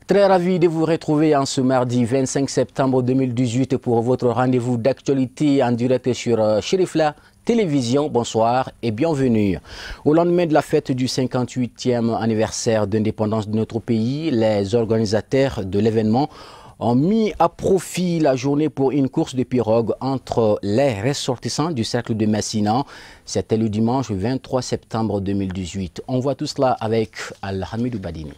Très ravi de vous retrouver en ce mardi 25 septembre 2018 pour votre rendez-vous d'actualité en direct sur Chérifla Télévision. Bonsoir et bienvenue. Au lendemain de la fête du 58e anniversaire d'indépendance de notre pays, les organisateurs de l'événement ont mis à profit la journée pour une course de pirogue entre les ressortissants du cercle de Massina. C'était le dimanche 23 septembre 2018. On voit tout cela avec Al-Hamidou Badini.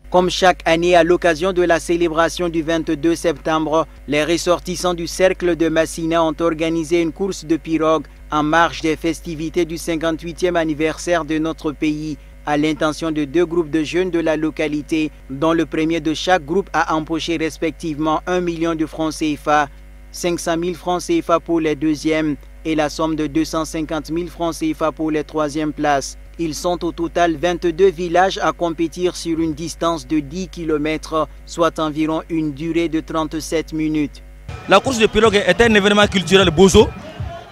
Comme chaque année, à l'occasion de la célébration du 22 septembre, les ressortissants du cercle de Massina ont organisé une course de pirogue en marge des festivités du 58e anniversaire de notre pays, à l'intention de deux groupes de jeunes de la localité, dont le premier de chaque groupe a empoché respectivement 1 million de francs CFA, 500 000 francs CFA pour les deuxièmes et la somme de 250 000 francs CFA pour les troisièmes places. Ils sont au total 22 villages à compétir sur une distance de 10 km, soit environ une durée de 37 minutes. La course de pirogue est un événement culturel bozo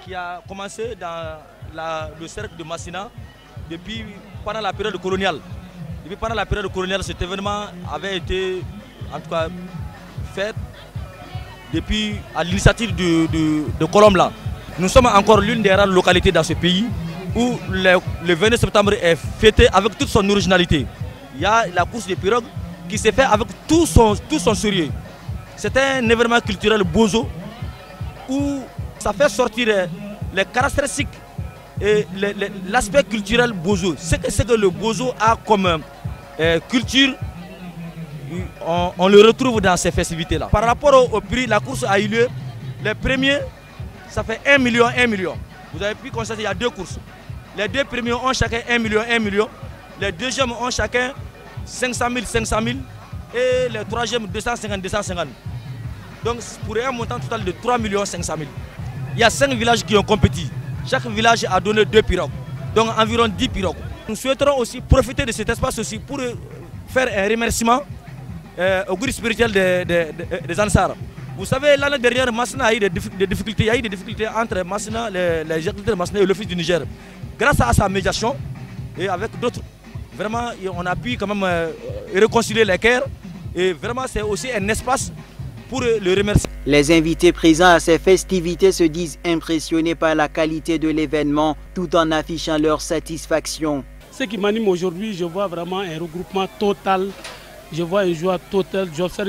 qui a commencé dans le cercle de Massina depuis pendant la période coloniale. Depuis pendant la période coloniale, cet événement avait été en tout cas fait depuis à l'initiative de Colombe. Nous sommes encore l'une des rares localités dans ce pays où le 22 septembre est fêté avec toute son originalité. Il y a la course de pirogue qui s'est fait avec tout son sérieux. C'est un événement culturel bozo où ça fait sortir les caractéristiques et l'aspect culturel bozo. C'est que le bozo a comme culture, on le retrouve dans ces festivités-là. Par rapport au prix, la course a eu lieu. Les premiers, ça fait 1 million, 1 million. Vous avez pu constater qu'il y a deux courses. Les deux premiers ont chacun 1 million, 1 million. Les deuxièmes ont chacun 500 000, 500 000. Et les troisièmes 250, 250. Donc pour un montant total de 3 500 000. Il y a 5 villages qui ont compétit. Chaque village a donné 2 pirogues. Donc environ 10 pirogues. Nous souhaiterons aussi profiter de cet espace aussi pour faire un remerciement au groupe spirituel des Ansar. Vous savez, l'année dernière, Massina a eu des difficultés. Il y a eu des difficultés entre Massina, les agriculteurs de Massina et l'Office du Niger. Grâce à sa médiation et avec d'autres, vraiment, on a pu quand même réconcilier les cœurs. Et vraiment, c'est aussi un espace pour le remercier. Les invités présents à ces festivités se disent impressionnés par la qualité de l'événement, tout en affichant leur satisfaction. Ce qui m'anime aujourd'hui, je vois vraiment un regroupement total. Je vois une joie totale. J'observe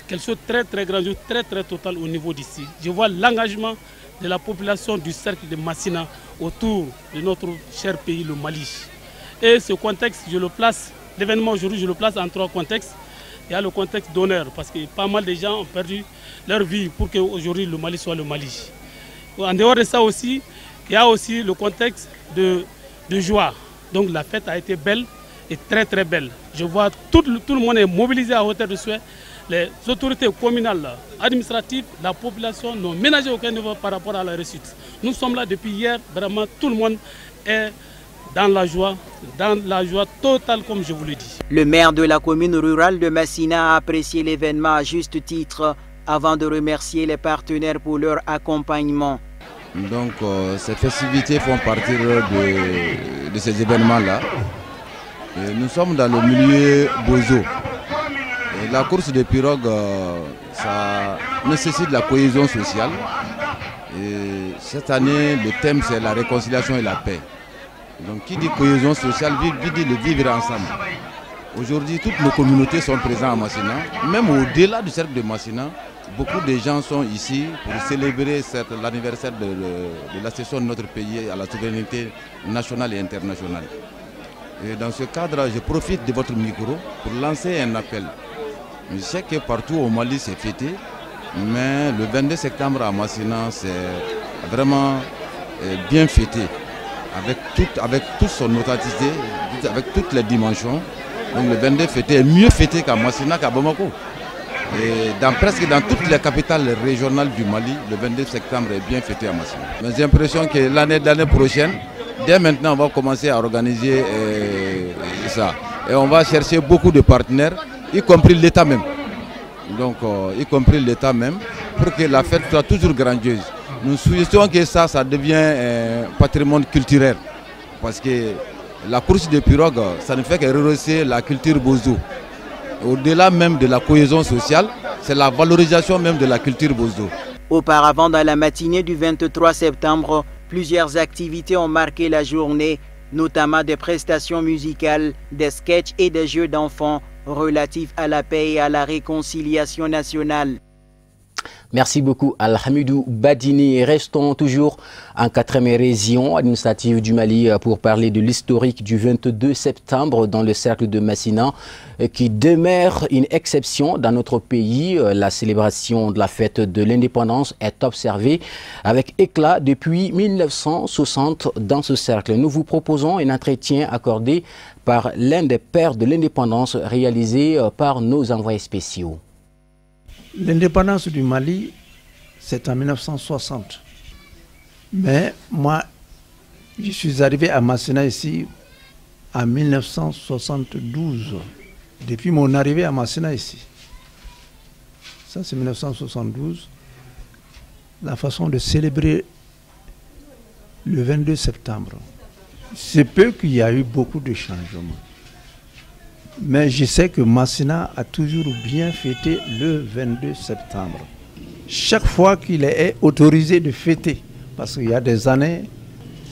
quelque chose de très grandiose, très total au niveau d'ici. Je vois l'engagement de la population du cercle de Massina autour de notre cher pays, le Mali. Et ce contexte, l'événement aujourd'hui, je le place en 3 contextes. Il y a le contexte d'honneur, parce que pas mal de gens ont perdu leur vie pour qu'aujourd'hui le Mali soit le Mali. En dehors de ça aussi, il y a aussi le contexte de joie. Donc la fête a été belle et très belle. Je vois tout le monde est mobilisé à hauteur de souhait. Les autorités communales, administratives, la population n'ont ménagé aucun niveau par rapport à la réussite. Nous sommes là depuis hier, vraiment tout le monde est dans la joie totale comme je vous l'ai dit. Le maire de la commune rurale de Massina a apprécié l'événement à juste titre avant de remercier les partenaires pour leur accompagnement. Donc ces festivités font partie de ces événements-là. Nous sommes dans le milieu bozo. La course de pirogue, ça nécessite la cohésion sociale. Et cette année, le thème c'est la réconciliation et la paix. Donc qui dit cohésion sociale, dit le vivre ensemble. Aujourd'hui, toutes nos communautés sont présentes à Massina. Même au-delà du cercle de Massina, beaucoup de gens sont ici pour célébrer l'anniversaire de l'accession de notre pays à la souveraineté nationale et internationale. Et dans ce cadre, je profite de votre micro pour lancer un appel. Je sais que partout au Mali c'est fêté, mais le 22 septembre à Massina c'est vraiment bien fêté, avec toute son authenticité, avec toutes les dimensions. Donc le 22 fêté est mieux fêté qu'à Massina, qu'à Bamako. Et presque dans toutes les capitales régionales du Mali, le 22 septembre est bien fêté à Massina. Mais j'ai l'impression que l'année prochaine, dès maintenant on va commencer à organiser ça. Et on va chercher beaucoup de partenaires, y compris l'État même. Donc, y compris l'État même, pour que la fête soit toujours grandiose. Nous souhaitons que ça devienne un patrimoine culturel. Parce que La course de pirogue, ça ne fait que rehausser la culture bozo. Au-delà même de la cohésion sociale, c'est la valorisation même de la culture bozo. Auparavant, dans la matinée du 23 septembre, plusieurs activités ont marqué la journée, notamment des prestations musicales, des sketchs et des jeux d'enfants relatifs à la paix et à la réconciliation nationale. Merci beaucoup Al-Hamidou Badini. Restons toujours en 4e région administrative du Mali pour parler de l'historique du 22 septembre dans le cercle de Massina qui demeure une exception dans notre pays. La célébration de la fête de l'indépendance est observée avec éclat depuis 1960 dans ce cercle. Nous vous proposons un entretien accordé par l'un des pères de l'indépendance réalisé par nos envoyés spéciaux. L'indépendance du Mali, c'est en 1960. Mais moi, je suis arrivé à Massina ici en 1972. Depuis mon arrivée à Massina ici. Ça, c'est 1972. La façon de célébrer le 22 septembre. C'est peu qu'il y a eu beaucoup de changements. Mais je sais que Massina a toujours bien fêté le 22 septembre. Chaque fois qu'il est autorisé de fêter, parce qu'il y a des années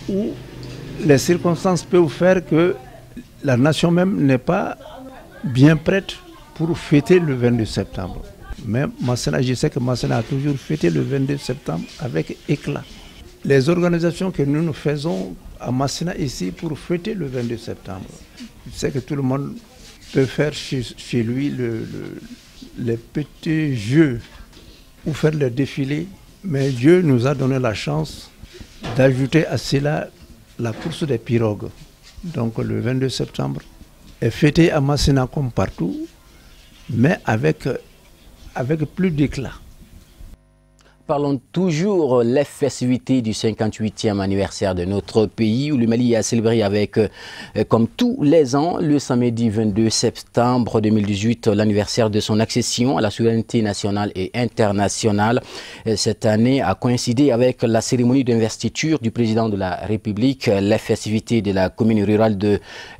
où les circonstances peuvent faire que la nation même n'est pas bien prête pour fêter le 22 septembre. Mais Massina, je sais que Massina a toujours fêté le 22 septembre avec éclat. Les organisations que nous faisons à Massina ici pour fêter le 22 septembre, je sais que tout le monde peut faire chez lui les petits jeux ou faire le défilé. Mais Dieu nous a donné la chance d'ajouter à cela la course des pirogues. Donc le 22 septembre est fêté à Massina comme partout, mais avec plus d'éclat. Parlons toujours les festivités du 58e anniversaire de notre pays où le Mali a célébré avec, comme tous les ans, le samedi 22 septembre 2018, l'anniversaire de son accession à la souveraineté nationale et internationale. Cette année a coïncidé avec la cérémonie d'investiture du président de la République. Les festivités de la commune rurale de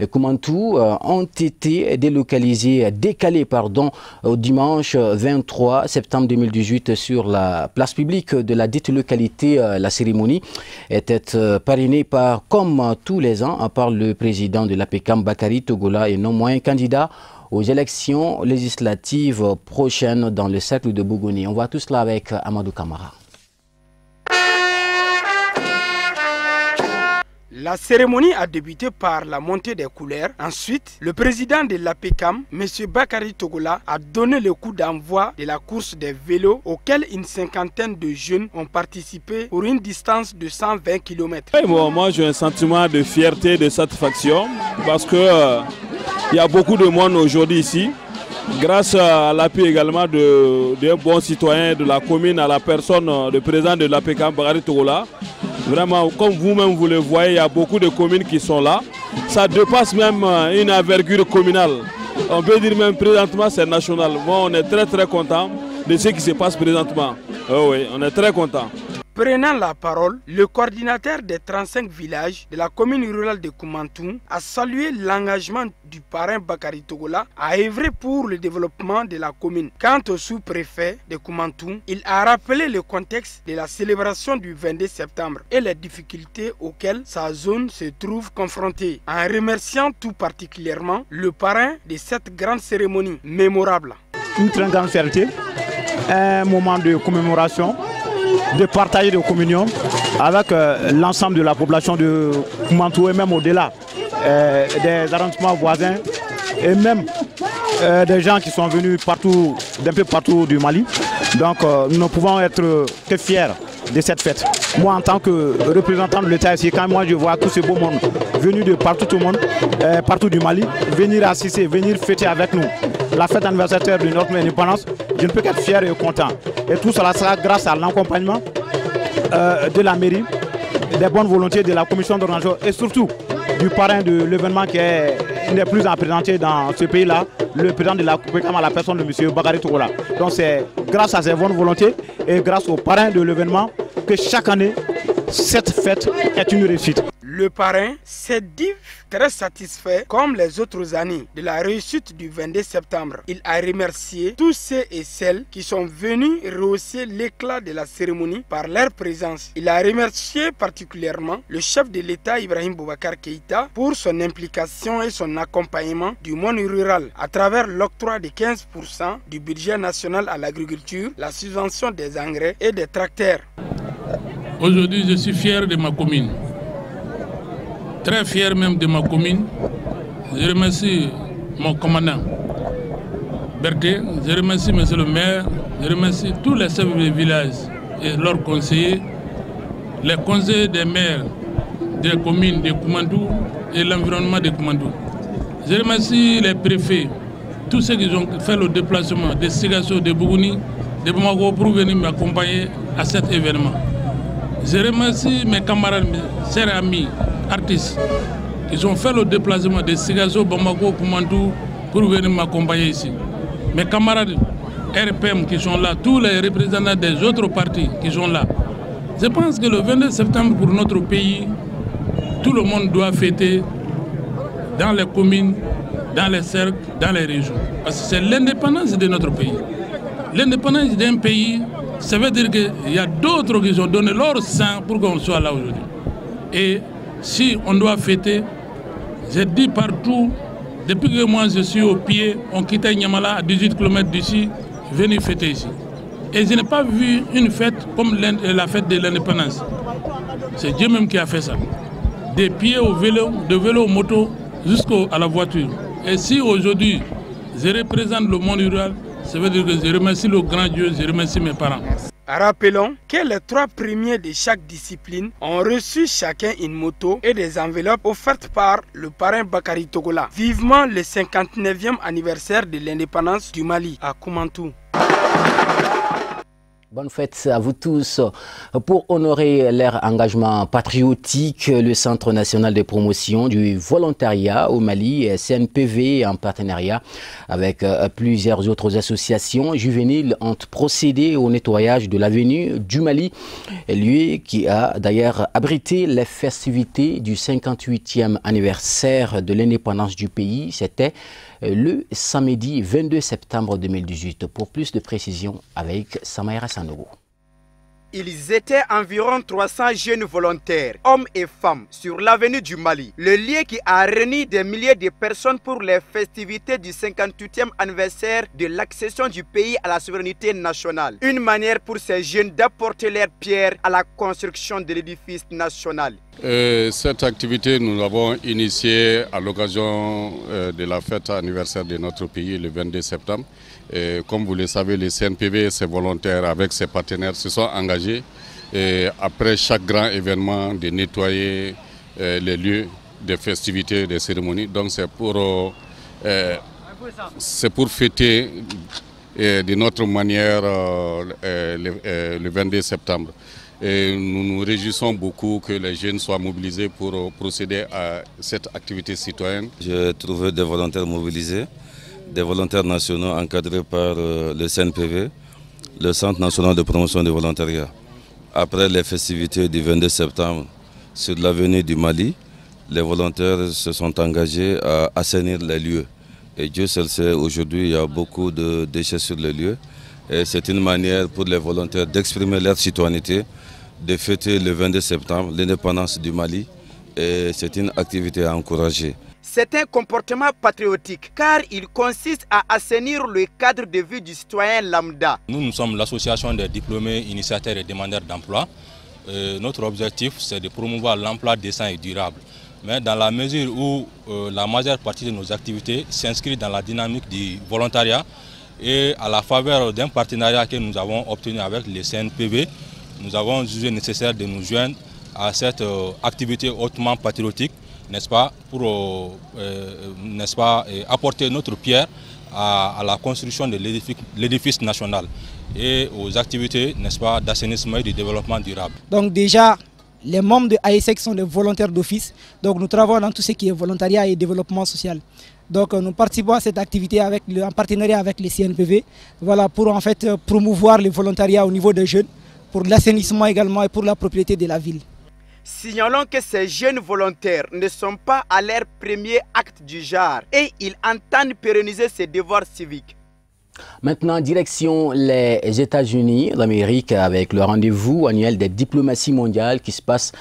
Koumantou ont été décalées au dimanche 23 septembre 2018 sur la place public de la dite localité. La cérémonie était parrainée par, comme tous les ans, par le président de l'APECAM, Bakary Togola, et non moins candidat aux élections législatives prochaines dans le cercle de Bougouni. On voit tout cela avec Amadou Kamara. La cérémonie a débuté par la montée des couleurs. Ensuite, le président de l'APECAM, M. Bakary Togola, a donné le coup d'envoi de la course des vélos auquel une cinquantaine de jeunes ont participé pour une distance de 120 km. Moi, j'ai un sentiment de fierté, de satisfaction parce que il y a beaucoup de monde aujourd'hui ici. Grâce à l'appui également de bons citoyens de la commune, à la personne du président de l'APECAM, Bakary Togola. Vraiment, comme vous-même vous le voyez, il y a beaucoup de communes qui sont là. Ça dépasse même une envergure communale. On peut dire même présentement c'est national. Bon, on est très content de ce qui se passe présentement. Oui, on est très content. Prenant la parole, le coordinateur des 35 villages de la commune rurale de Koumantou a salué l'engagement du parrain Bakary Togola à œuvrer pour le développement de la commune. Quant au sous-préfet de Koumantou, il a rappelé le contexte de la célébration du 22 septembre et les difficultés auxquelles sa zone se trouve confrontée, en remerciant tout particulièrement le parrain de cette grande cérémonie mémorable. Une très grande fierté, un moment de commémoration, de partager de communion avec l'ensemble de la population de Koumantou et même au-delà des arrondissements voisins et même des gens qui sont venus d'un peu partout du Mali. Donc nous ne pouvons être que fiers de cette fête. Moi en tant que représentant de l'État ici, quand moi je vois tout ce beau monde venu de partout, tout le monde, partout du Mali, venir assister, venir fêter avec nous la fête anniversaire de notre indépendance, je ne peux qu'être fier et content. Et tout cela sera grâce à l'accompagnement de la mairie, des bonnes volontés de la commission d'organisation et surtout du parrain de l'événement qui est une des plus représentées dans ce pays-là, le président de la COPECAM à la personne de M. Bakary Togola. Donc c'est grâce à ces bonnes volontés et grâce au parrain de l'événement que chaque année, cette fête est une réussite. Le parrain s'est dit très satisfait, comme les autres années, de la réussite du 22 septembre. Il a remercié tous ceux et celles qui sont venus rehausser l'éclat de la cérémonie par leur présence. Il a remercié particulièrement le chef de l'État Ibrahim Boubacar Keïta pour son implication et son accompagnement du monde rural à travers l'octroi de 15% du budget national à l'agriculture, la subvention des engrais et des tracteurs. Aujourd'hui, je suis fier de ma commune, très fier même de ma commune. Je remercie mon commandant Berthe, je remercie monsieur le maire, je remercie tous les chefs de village et leurs conseillers, les conseillers des maires des communes de Koumantou et l'environnement de Koumantou. Je remercie les préfets, tous ceux qui ont fait le déplacement de Sigasso, de Bougouni, de Bamako pour venir m'accompagner à cet événement. Je remercie mes camarades, mes chers amis, artistes, qui ont fait le déplacement de Sigasso, Bamako, Koumantou pour venir m'accompagner ici. Mes camarades RPM qui sont là, tous les représentants des autres partis qui sont là. Je pense que le 22 septembre pour notre pays, tout le monde doit fêter dans les communes, dans les cercles, dans les régions. Parce que c'est l'indépendance de notre pays. L'indépendance d'un pays, ça veut dire qu'il y a d'autres qui ont donné leur sang pour qu'on soit là aujourd'hui. Et si on doit fêter, j'ai dit partout, depuis que moi je suis au pied, on quittait Niamala à 18 km d'ici, venir fêter ici. Et je n'ai pas vu une fête comme la fête de l'indépendance. C'est Dieu même qui a fait ça. Des pieds au vélo, de vélo au moto, jusqu'à la voiture. Et si aujourd'hui je représente le monde rural, ça veut dire que je remercie le grand Dieu, je remercie mes parents. Rappelons que les 3 premiers de chaque discipline ont reçu chacun une moto et des enveloppes offertes par le parrain Bakary Togola. Vivement le 59e anniversaire de l'indépendance du Mali à Koumantou. Bonne fête à vous tous. Pour honorer leur engagement patriotique, le Centre national de promotion du volontariat au Mali, CNPV, en partenariat avec plusieurs autres associations juvéniles, ont procédé au nettoyage de l'avenue du Mali, lieu qui a d'ailleurs abrité les festivités du 58e anniversaire de l'indépendance du pays. C'était le samedi 22 septembre 2018. Pour plus de précisions avec Samaïra Sanogo. Ils étaient environ 300 jeunes volontaires, hommes et femmes, sur l'avenue du Mali. Le lieu qui a réuni des milliers de personnes pour les festivités du 58e anniversaire de l'accession du pays à la souveraineté nationale. Une manière pour ces jeunes d'apporter leur pierre à la construction de l'édifice national. Cette activité, nous l'avons initiée à l'occasion de la fête anniversaire de notre pays le 22 septembre. Et comme vous le savez, le CNPV, ses volontaires avec ses partenaires se sont engagés après chaque grand événement de nettoyer les lieux des festivités, des cérémonies. Donc c'est pour fêter de notre manière le 22 septembre. Et nous nous réjouissons beaucoup que les jeunes soient mobilisés pour procéder à cette activité citoyenne. J'ai trouvé des volontaires mobilisés, des volontaires nationaux encadrés par le CNPV, le Centre national de promotion du volontariat. Après les festivités du 22 septembre sur l'avenue du Mali, les volontaires se sont engagés à assainir les lieux. Et Dieu seul sait, aujourd'hui il y a beaucoup de déchets sur les lieux. Et c'est une manière pour les volontaires d'exprimer leur citoyenneté, de fêter le 22 septembre l'indépendance du Mali. Et c'est une activité à encourager. C'est un comportement patriotique car il consiste à assainir le cadre de vie du citoyen lambda. Nous sommes l'association des diplômés, initiateurs et demandeurs d'emploi. Notre objectif, c'est de promouvoir l'emploi décent et durable. Mais dans la mesure où la majeure partie de nos activités s'inscrit dans la dynamique du volontariat et à la faveur d'un partenariat que nous avons obtenu avec le CNPV, nous avons jugé nécessaire de nous joindre à cette activité hautement patriotique, n'est-ce pas, pour apporter notre pierre à la construction de l'édifice national et aux activités, n'est-ce pas, d'assainissement et de développement durable. Donc déjà, les membres de AESEC sont des volontaires d'office, donc nous travaillons dans tout ce qui est volontariat et développement social. Donc nous participons à cette activité en partenariat avec les CNPV, voilà, pour en fait promouvoir le volontariat au niveau des jeunes, pour l'assainissement également et pour la propriété de la ville. Signalons que ces jeunes volontaires ne sont pas à leur premier acte du genre et ils entendent pérenniser ces devoirs civiques. Maintenant, direction les États-Unis d'Amérique avec le rendez-vous annuel des diplomaties mondiales qui se passe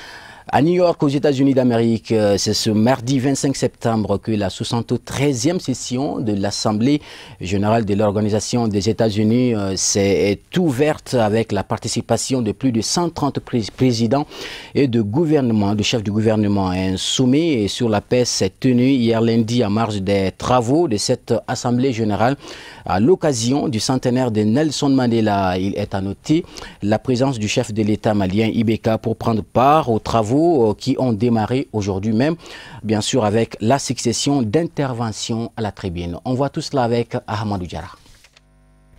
à New York, aux États-Unis d'Amérique. C'est ce mardi 25 septembre que la 73e session de l'Assemblée générale de l'Organisation des États-Unis s'est ouverte avec la participation de plus de 130 présidents et de gouvernements, de chefs du gouvernement. Un sommet sur la paix s'est tenu hier lundi en marge des travaux de cette Assemblée générale à l'occasion du centenaire de Nelson Mandela. Il est à noter la présence du chef de l'État malien Ibeka pour prendre part aux travaux qui ont démarré aujourd'hui même, bien sûr avec la succession d'interventions à la tribune. On voit tout cela avec Ahmadou Diarra.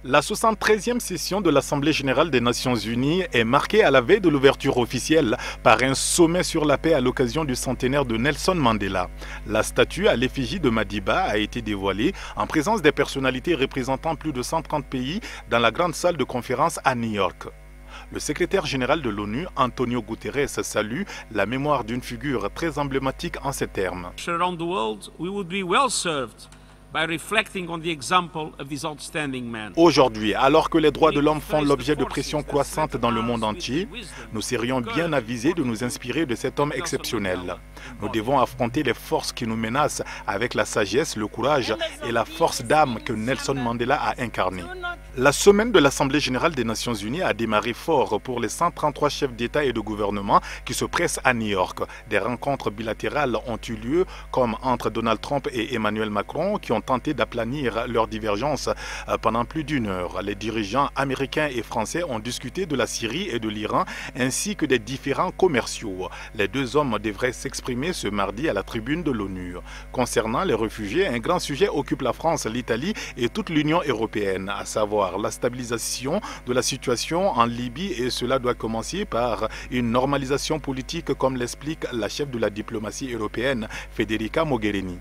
La 73e session de l'Assemblée générale des Nations unies est marquée à la veille de l'ouverture officielle par un sommet sur la paix à l'occasion du centenaire de Nelson Mandela. La statue à l'effigie de Madiba a été dévoilée en présence des personnalités représentant plus de 130 pays dans la grande salle de conférence à New York. Le secrétaire général de l'ONU, Antonio Guterres, salue la mémoire d'une figure très emblématique en ces termes. Around the world, we would be well served by reflecting on the example of this outstanding man. Aujourd'hui, alors que les droits de l'homme font l'objet de pressions croissantes dans le monde entier, nous serions bien avisés de nous inspirer de cet homme exceptionnel. Nous devons affronter les forces qui nous menacent avec la sagesse, le courage et la force d'âme que Nelson Mandela a incarnée. La semaine de l'Assemblée générale des Nations unies a démarré fort pour les 133 chefs d'État et de gouvernement qui se pressent à New York. Des rencontres bilatérales ont eu lieu, comme entre Donald Trump et Emmanuel Macron, qui ont tenté d'aplanir leurs divergences pendant plus d'une heure. Les dirigeants américains et français ont discuté de la Syrie et de l'Iran, ainsi que des différends commerciaux. Les deux hommes devraient s'exprimer ce mardi à la tribune de l'ONU. Concernant les réfugiés, un grand sujet occupe la France, l'Italie et toute l'Union européenne, à savoir la stabilisation de la situation en Libye, et cela doit commencer par une normalisation politique, comme l'explique la chef de la diplomatie européenne, Federica Mogherini.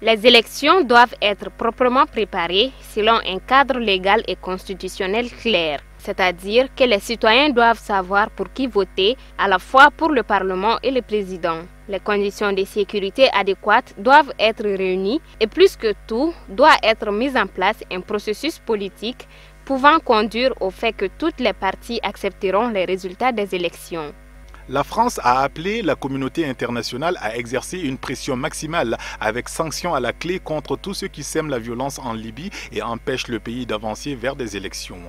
Les élections doivent être proprement préparées selon un cadre légal et constitutionnel clair. C'est-à-dire que les citoyens doivent savoir pour qui voter, à la fois pour le Parlement et le président. Les conditions de sécurité adéquates doivent être réunies et plus que tout, doit être mis en place un processus politique pouvant conduire au fait que toutes les parties accepteront les résultats des élections. La France a appelé la communauté internationale à exercer une pression maximale avec sanctions à la clé contre tous ceux qui sèment la violence en Libye et empêchent le pays d'avancer vers des élections.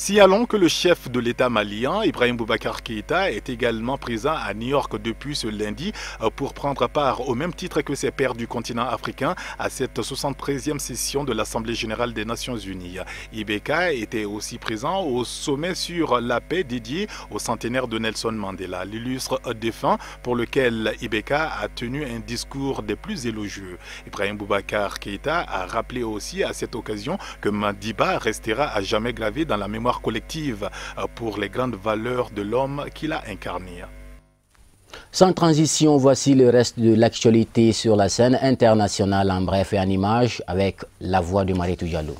Signalons que le chef de l'État malien, Ibrahim Boubacar Keïta, est également présent à New York depuis ce lundi pour prendre part, au même titre que ses pairs du continent africain, à cette 73e session de l'Assemblée générale des Nations unies. Ibeka était aussi présent au sommet sur la paix dédié au centenaire de Nelson Mandela, l'illustre défunt pour lequel Ibeka a tenu un discours des plus élogieux. Ibrahim Boubacar Keïta a rappelé aussi à cette occasion que Madiba restera à jamais gravé dans la mémoire collective pour les grandes valeurs de l'homme qu'il a incarné. Sans transition, voici le reste de l'actualité sur la scène internationale en bref et en images avec la voix de Mariétou Diallo.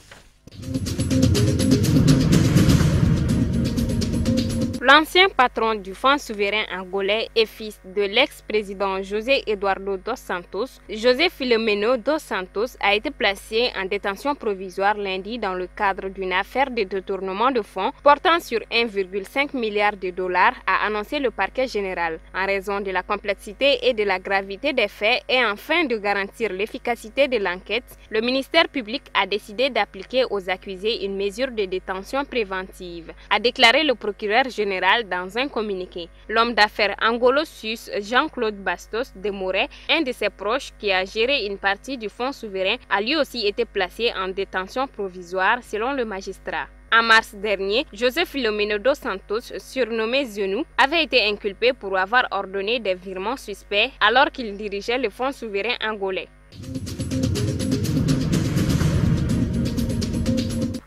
L'ancien patron du Fonds souverain angolais et fils de l'ex-président José Eduardo dos Santos, José Filomeno dos Santos, a été placé en détention provisoire lundi dans le cadre d'une affaire de détournement de fonds portant sur 1,5 milliard de dollars, a annoncé le parquet général. En raison de la complexité et de la gravité des faits et afin de garantir l'efficacité de l'enquête, le ministère public a décidé d'appliquer aux accusés une mesure de détention préventive, a déclaré le procureur général dans un communiqué. L'homme d'affaires angolo-suisse Jean-Claude Bastos de Moret, un de ses proches qui a géré une partie du fonds souverain, a lui aussi été placé en détention provisoire selon le magistrat. En mars dernier, José Filomeno dos Santos, surnommé Zenou, avait été inculpé pour avoir ordonné des virements suspects alors qu'il dirigeait le fonds souverain angolais.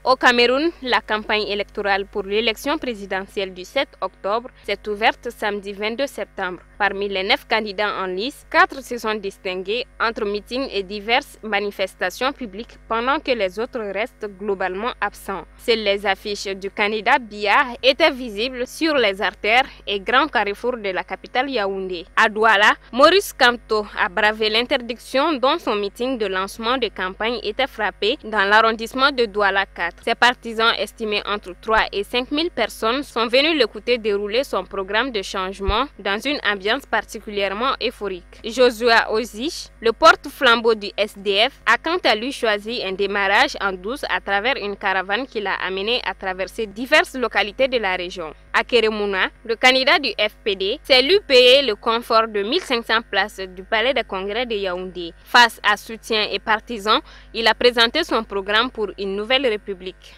Au Cameroun, la campagne électorale pour l'élection présidentielle du 7 octobre s'est ouverte samedi 22 septembre. Parmi les 9 candidats en lice, 4 se sont distingués entre meetings et diverses manifestations publiques pendant que les autres restent globalement absents. Seules les affiches du candidat Biya étaient visibles sur les artères et grands carrefours de la capitale Yaoundé. À Douala, Maurice Kamto a bravé l'interdiction dont son meeting de lancement de campagne était frappé dans l'arrondissement de Douala 4. Ses partisans estimés entre 3 et 5 000 personnes sont venus l'écouter dérouler son programme de changement dans une ambiance particulièrement euphorique. Joshua Ozich, le porte-flambeau du SDF, a quant à lui choisi un démarrage en douce à travers une caravane qui l'a amené à traverser diverses localités de la région. À Keremouna, le candidat du FPD s'est lui payé le confort de 1500 places du palais de congrès de Yaoundé. Face à soutien et partisans, il a présenté son programme pour une nouvelle république.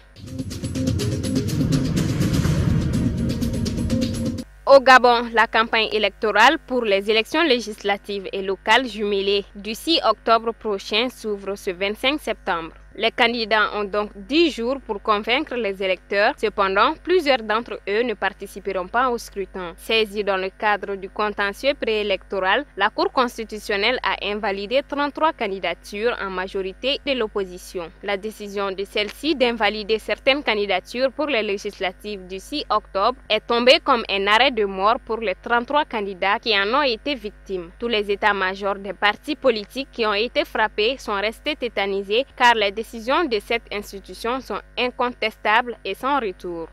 Au Gabon, la campagne électorale pour les élections législatives et locales jumelées du 6 octobre prochain s'ouvre ce 25 septembre. Les candidats ont donc 10 jours pour convaincre les électeurs. Cependant, plusieurs d'entre eux ne participeront pas au scrutin. Saisie dans le cadre du contentieux préélectoral, la Cour constitutionnelle a invalidé 33 candidatures en majorité de l'opposition. La décision de celle-ci d'invalider certaines candidatures pour les législatives du 6 octobre est tombée comme un arrêt de mort pour les 33 candidats qui en ont été victimes. Tous les états-majors des partis politiques qui ont été frappés sont restés tétanisés car les décisions de cette institution sont incontestables et sans retour.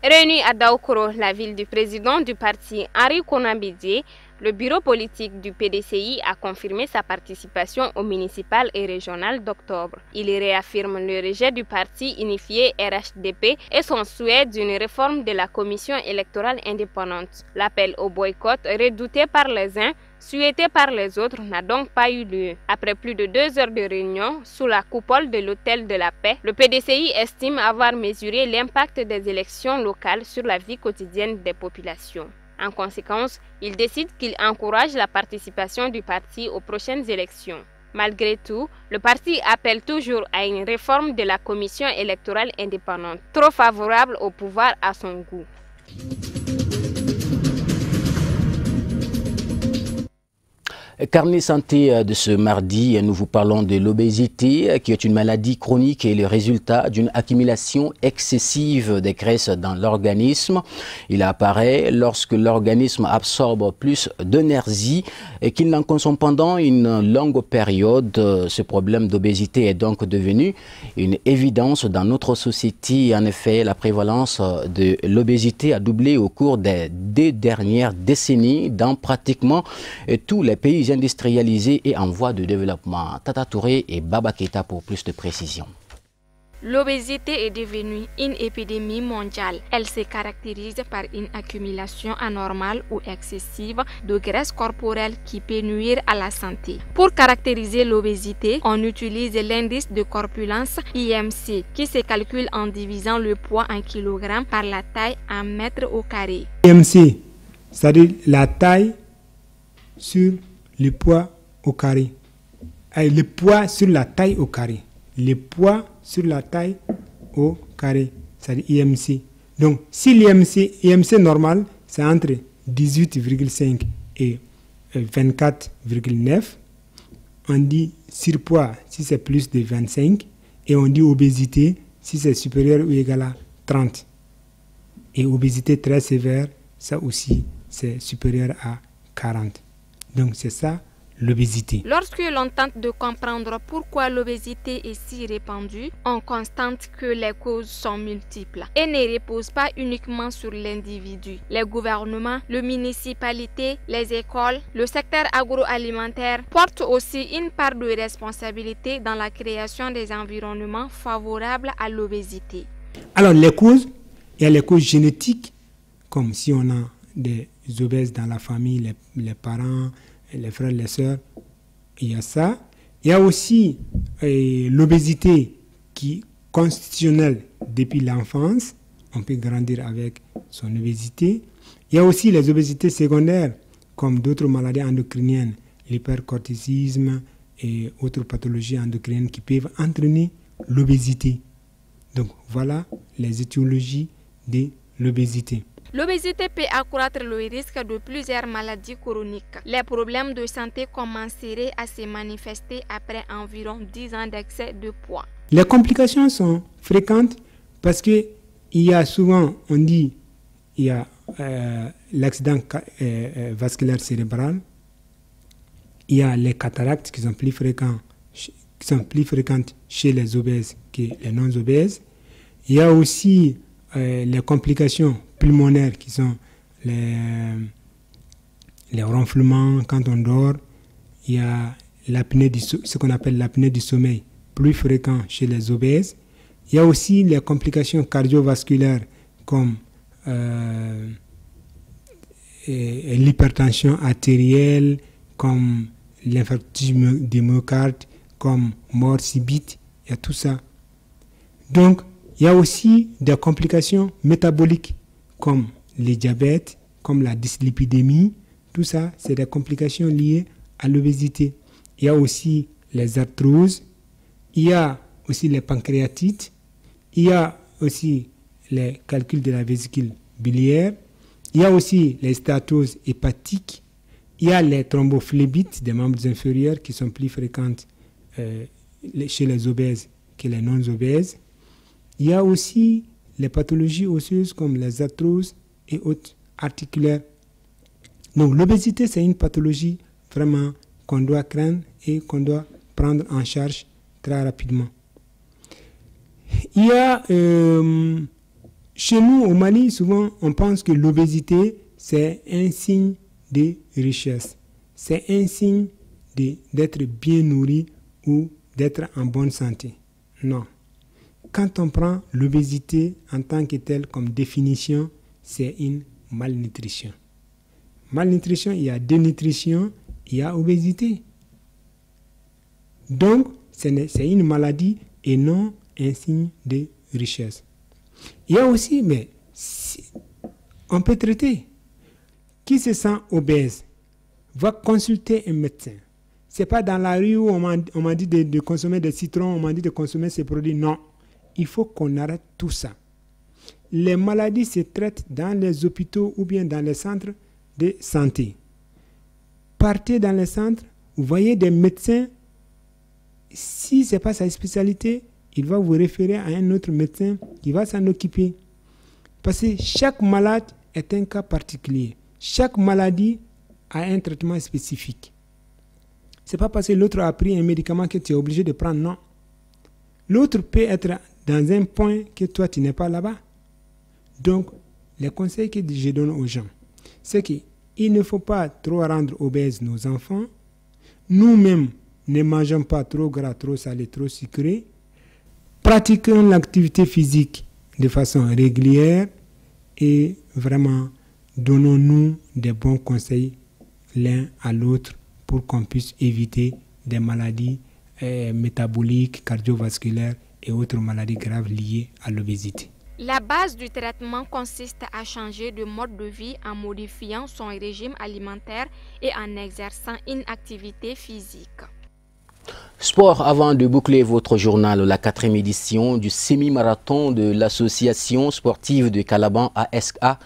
Réunis à Daoukro, la ville du président du parti Henri Konan Bédié, le bureau politique du PDCI a confirmé sa participation au municipal et régional d'octobre. Il réaffirme le rejet du parti unifié RHDP et son souhait d'une réforme de la commission électorale indépendante. L'appel au boycott redouté par les uns, souhaité par les autres, n'a donc pas eu lieu. Après plus de 2 heures de réunion sous la coupole de l'Hôtel de la Paix, le PDCI estime avoir mesuré l'impact des élections locales sur la vie quotidienne des populations. En conséquence, il décide qu'il encourage la participation du parti aux prochaines élections. Malgré tout, le parti appelle toujours à une réforme de la commission électorale indépendante, trop favorable au pouvoir à son goût. Carnet santé de ce mardi, nous vous parlons de l'obésité qui est une maladie chronique et le résultat d'une accumulation excessive des graisses dans l'organisme. Il apparaît lorsque l'organisme absorbe plus d'énergie et qu'il n'en consomme pendant une longue période. Ce problème d'obésité est donc devenu une évidence dans notre société. En effet, la prévalence de l'obésité a doublé au cours des 2 dernières décennies dans pratiquement tous les pays industrialisés et en voie de développement. Tata Touré et Baba Keita pour plus de précision. L'obésité est devenue une épidémie mondiale. Elle se caractérise par une accumulation anormale ou excessive de graisse corporelle qui peut nuire à la santé. Pour caractériser l'obésité, on utilise l'indice de corpulence IMC qui se calcule en divisant le poids en kilogrammes par la taille en mètres au carré. IMC, c'est-à-dire la taille sur le poids au carré. Le poids sur la taille au carré. Le poids sur la taille au carré, c'est-à-dire IMC. Donc, si l'IMC normal, c'est entre 18,5 et 24,9, on dit surpoids si c'est plus de 25, et on dit obésité si c'est supérieur ou égal à 30. Et obésité très sévère, ça aussi, c'est supérieur à 40. Donc c'est ça l'obésité. Lorsque l'on tente de comprendre pourquoi l'obésité est si répandue, on constate que les causes sont multiples et ne reposent pas uniquement sur l'individu. Les gouvernements, les municipalités, les écoles, le secteur agroalimentaire portent aussi une part de responsabilité dans la création des environnements favorables à l'obésité. Alors les causes, il y a les causes génétiques, comme si on a des obèses dans la famille, les parents, les frères, les sœurs, il y a ça. Il y a aussi l'obésité qui est constitutionnelle depuis l'enfance. On peut grandir avec son obésité. Il y a aussi les obésités secondaires, comme d'autres maladies endocriniennes, l'hypercortisisme et autres pathologies endocriniennes qui peuvent entraîner l'obésité. Donc voilà les étiologies de l'obésité. L'obésité peut accroître le risque de plusieurs maladies chroniques. Les problèmes de santé commenceraient à se manifester après environ 10 ans d'excès de poids. Les complications sont fréquentes parce qu'il y a souvent, on dit, il y a l'accident vasculaire cérébral, il y a les cataractes qui sont plus fréquentes chez les obèses que les non-obèses. Il y a aussi les complications pulmonaires qui sont les ronflements quand on dort. Il y a ce qu'on appelle l'apnée du sommeil, plus fréquent chez les obèses. Il y a aussi les complications cardiovasculaires comme l'hypertension artérielle, comme l'infarctus du myocarde, comme mort subite, il y a tout ça. Donc, il y a aussi des complications métaboliques comme le diabète, comme la dyslipidémie. Tout ça, c'est des complications liées à l'obésité. Il y a aussi les arthroses, il y a aussi les pancréatites, il y a aussi les calculs de la vésicule biliaire, il y a aussi les stéatoses hépatiques, il y a les thrombophlébite des membres inférieurs qui sont plus fréquentes chez les obèses que les non-obèses. Il y a aussi les pathologies osseuses comme les arthroses et autres articulaires. Donc l'obésité, c'est une pathologie vraiment qu'on doit craindre et qu'on doit prendre en charge très rapidement. Il y a, chez nous au Mali, souvent on pense que l'obésité, c'est un signe de richesse. C'est un signe d'être bien nourri ou d'être en bonne santé. Non. Quand on prend l'obésité en tant que telle comme définition, c'est une malnutrition. Malnutrition, il y a dénutrition, il y a obésité. Donc, c'est une maladie et non un signe de richesse. Il y a aussi, mais on peut traiter. Qui se sent obèse va consulter un médecin. Ce n'est pas dans la rue où on m'a dit de consommer des citrons, on m'a dit de consommer ces produits. Non. Il faut qu'on arrête tout ça. Les maladies se traitent dans les hôpitaux ou bien dans les centres de santé. Partez dans les centres, vous voyez des médecins. Si ce n'est pas sa spécialité, il va vous référer à un autre médecin qui va s'en occuper. Parce que chaque malade est un cas particulier. Chaque maladie a un traitement spécifique. Ce n'est pas parce que l'autre a pris un médicament que tu es obligé de prendre, non. L'autre peut être dans un point que toi, tu n'es pas là-bas. Donc, les conseils que je donne aux gens, c'est qu'il ne faut pas trop rendre obèses nos enfants. Nous-mêmes, ne mangeons pas trop gras, trop salé, trop sucré. Pratiquons l'activité physique de façon régulière et vraiment donnons-nous des bons conseils l'un à l'autre pour qu'on puisse éviter des maladies métaboliques, cardiovasculaires et autres maladies graves liées à l'obésité. La base du traitement consiste à changer de mode de vie en modifiant son régime alimentaire et en exerçant une activité physique. Sport, avant de boucler votre journal, la 4e édition du semi-marathon de l'association sportive de Calaban ASA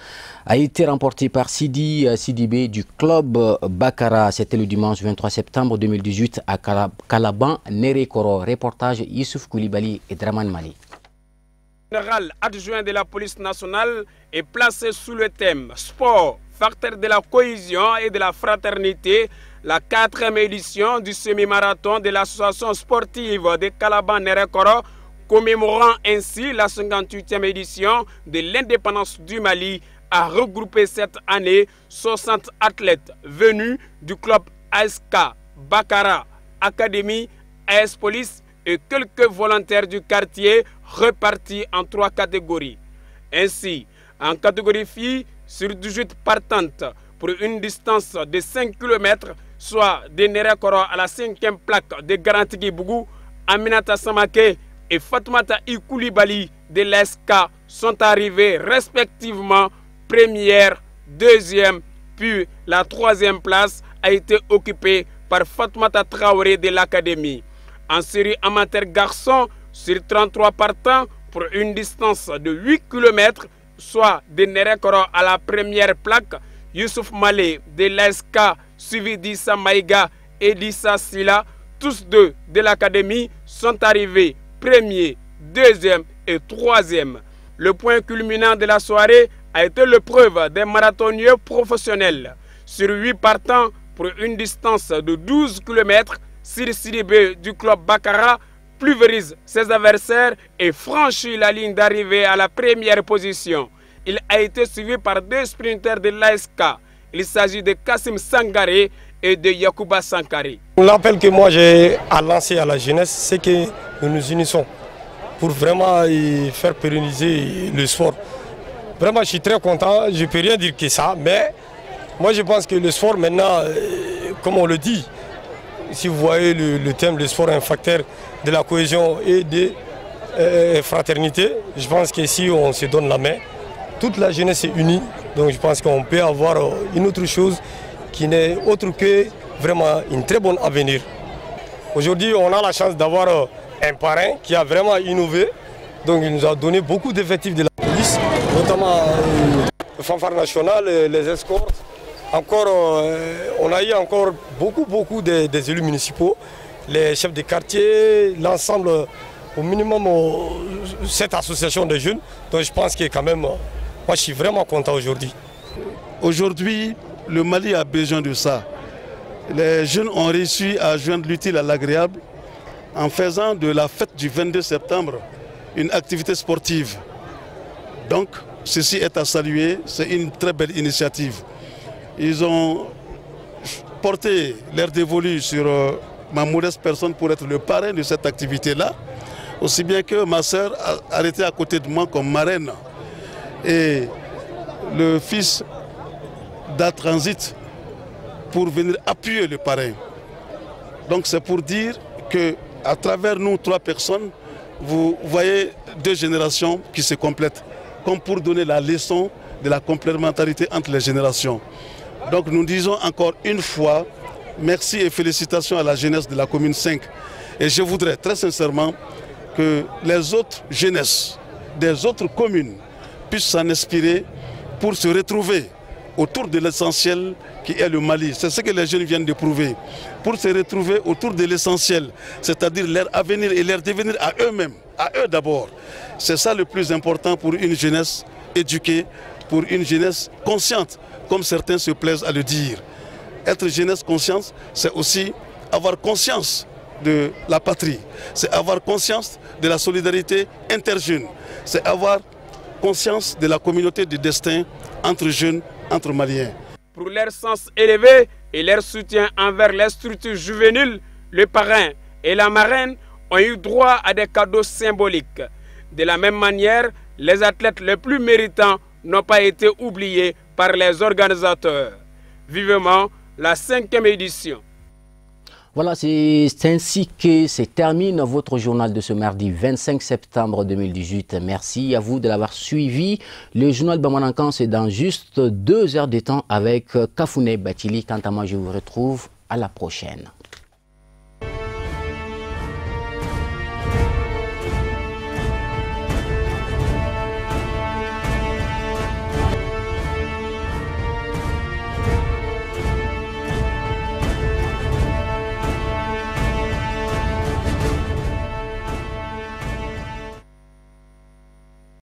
a été remportée par Sidi Sidibé du club Bakara. C'était le dimanche 23 septembre 2018 à Calaban, Nerekoro. Reportage Youssouf Koulibaly et Draman Mali. Le général adjoint de la police nationale est placé sous le thème sport, facteur de la cohésion et de la fraternité. La 4e édition du semi-marathon de l'association sportive de Calaban Nerekoro, commémorant ainsi la 58e édition de l'indépendance du Mali, a regroupé cette année 60 athlètes venus du club ASK, Bakara, Académie, AS Police et quelques volontaires du quartier repartis en 3 catégories. Ainsi, en catégorie filles, sur 18 partantes pour une distance de 5 km, soit de Nerekoro à la 5e plaque de Garantigui-Bougou, Aminata Samake et Fatoumata Ikoulibaly de l'ESK sont arrivés respectivement première, 2e, puis la 3e place a été occupée par Fatoumata Traoré de l'Académie. En série amateur garçon, sur 33 partants pour une distance de 8 km, soit de Nerekoro à la première plaque, Youssouf Malé de l'ASK, suivi d'Issa Maïga et d'Issa Silla, tous deux de l'académie, sont arrivés premier, deuxième et troisième. Le point culminant de la soirée a été l'épreuve des marathoniens professionnels. Sur 8 partants pour une distance de 12 km, Siri Sidibé du club Bakara pulvérise ses adversaires et franchit la ligne d'arrivée à la première position. Il a été suivi par 2 sprinters de l'ASK. Il s'agit de Kassim Sangaré et de Yacouba Sankari. L'appel que moi j'ai à lancer à la jeunesse, c'est que nous nous unissons pour vraiment faire pérenniser le sport. Vraiment, je suis très content, je ne peux rien dire que ça, mais moi je pense que le sport maintenant, comme on le dit, si vous voyez le thème, le sport est un facteur de la cohésion et de fraternité. Je pense que si on se donne la main, toute la jeunesse est unie, donc je pense qu'on peut avoir une autre chose qui n'est autre que vraiment une très bonne avenir. Aujourd'hui, on a la chance d'avoir un parrain qui a vraiment innové, donc il nous a donné beaucoup d'effectifs de la police, notamment le fanfare national, les escortes. Encore, on a eu encore beaucoup des élus municipaux, les chefs de quartier, l'ensemble, au minimum 7 associations de jeunes. Donc je pense que quand même, moi je suis vraiment content aujourd'hui. Aujourd'hui, le Mali a besoin de ça. Les jeunes ont réussi à joindre l'utile à l'agréable en faisant de la fête du 22 septembre une activité sportive. Donc, ceci est à saluer, c'est une très belle initiative. Ils ont porté l'air dévolu sur ma modeste personne pour être le parrain de cette activité-là, aussi bien que ma sœur a arrêté à côté de moi comme marraine. Et le fils d'A-Transit pour venir appuyer le parrain. Donc c'est pour dire qu'à travers nous 3 personnes, vous voyez 2 générations qui se complètent, comme pour donner la leçon de la complémentarité entre les générations. Donc nous disons encore une fois, merci et félicitations à la jeunesse de la commune 5. Et je voudrais très sincèrement que les autres jeunesses des autres communes puissent s'en inspirer pour se retrouver autour de l'essentiel qui est le Mali. C'est ce que les jeunes viennent de prouver. Pour se retrouver autour de l'essentiel, c'est-à-dire leur avenir et leur devenir à eux-mêmes, à eux d'abord. C'est ça le plus important pour une jeunesse éduquée, pour une jeunesse consciente, comme certains se plaisent à le dire. Être jeunesse consciente, c'est aussi avoir conscience de la patrie. C'est avoir conscience de la solidarité interjeune. C'est avoir conscience de la communauté de destin entre jeunes, entre Maliens. Pour leur sens élevé et leur soutien envers les structures juvéniles, le parrain et la marraine ont eu droit à des cadeaux symboliques. De la même manière, les athlètes les plus méritants n'ont pas été oubliés par les organisateurs. Vivement la 5e édition. Voilà, c'est ainsi que se termine votre journal de ce mardi 25 septembre 2018. Merci à vous de l'avoir suivi. Le journal Bamanan, c'est dans juste 2 heures de temps avec Kafouné Batili. Quant à moi, je vous retrouve à la prochaine.